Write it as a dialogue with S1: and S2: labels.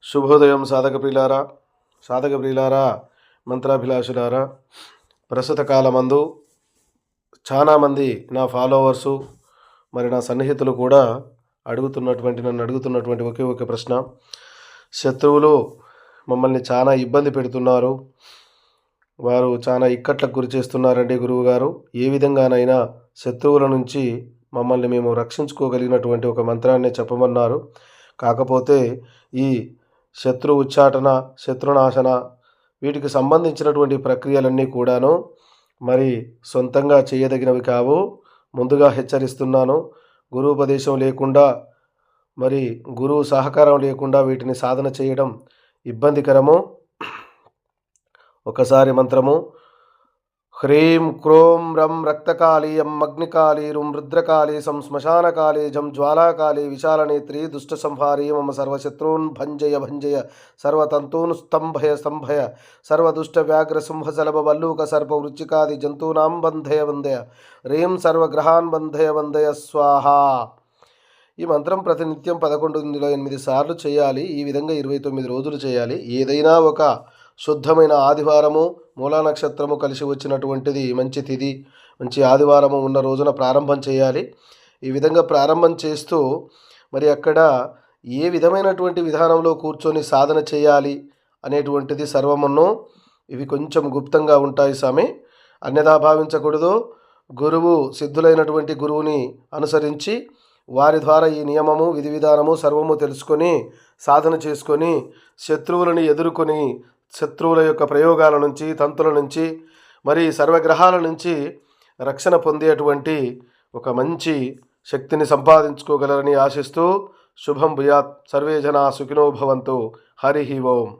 S1: శుభోదయం సాధక ప్రియులారా మంత్రాభిలాషులారా. ప్రస్తుత కాలమందు చాలామంది నా ఫాలోవర్సు మరి నా సన్నిహితులు కూడా నన్ను అడుగుతున్నటువంటి ఒకే ఒక ప్రశ్న, శత్రువులు మమ్మల్ని చాలా ఇబ్బంది పెడుతున్నారు, వారు చాలా ఇక్కట్లకు గురి చేస్తున్నారండి గురువుగారు, ఏ విధంగానైనా శత్రువుల నుంచి మమ్మల్ని మేము రక్షించుకోగలిగినటువంటి ఒక మంత్రాన్ని చెప్పమన్నారు. కాకపోతే ఈ శత్రు ఉచ్చాటన, శత్రునాశన వీటికి సంబంధించినటువంటి ప్రక్రియలన్నీ కూడాను మరి సొంతంగా చేయదగినవి కావు. ముందుగా హెచ్చరిస్తున్నాను. గురువుపదేశం లేకుండా మరి గురువు సహకారం లేకుండా వీటిని సాధన చేయడం ఇబ్బందికరము. ఒకసారి మంత్రము: హ్రీం క్రోం రం రక్తకాళీయం అగ్నికాళీరుం రుద్రకాళీ శ్మశానకాళీ జం జ్వాలాకాళీ విశాలనేత్రి దుష్టసంహారీ మమ సర్వశత్రూన్ భంజయ భంజయ సర్వతంతూన్ స్తంభయ స్తంభయ సర్వదుష్టవ్యాఘ్ర సింహశలభ వల్లూక సర్ప వృచ్చికాది జంతూనాం బంధయ బంధయ హ్రీం సర్వగ్రహాన్ బంధయ బంధయ స్వాహ. ఈ మంత్రం ప్రతినిత్యం 1108 సార్లు చేయాలి. ఈ విధంగా 29 రోజులు చేయాలి. ఏదైనా ఒక శుద్ధమైన ఆదివారము, మూలా నక్షత్రము కలిసి వచ్చినటువంటిది మంచి తిథి, మంచి ఆదివారము ఉన్న రోజున ప్రారంభం చేయాలి. ఈ విధంగా ప్రారంభం చేస్తూ మరి అక్కడ ఏ విధమైనటువంటి విధానంలో కూర్చొని సాధన చేయాలి అనేటువంటిది సర్వమును ఇవి కొంచెం గుప్తంగా ఉంటాయి స్వామి, అన్యథా భావించకూడదు. గురువు సిద్ధులైనటువంటి గురువుని అనుసరించి వారి ద్వారా ఈ నియమము, విధి విధానము సర్వము తెలుసుకొని సాధన చేసుకొని శత్రువులను ఎదుర్కొని శత్రువుల యొక్క ప్రయోగాల నుంచి, తంతుల నుంచి, మరి సర్వగ్రహాల నుంచి రక్షణ పొందేటువంటి ఒక మంచి శక్తిని సంపాదించుకోగలరని ఆశిస్తూ శుభం భూయాత్. సర్వే జనా సుఖినో భవంతు. హరి ఓం.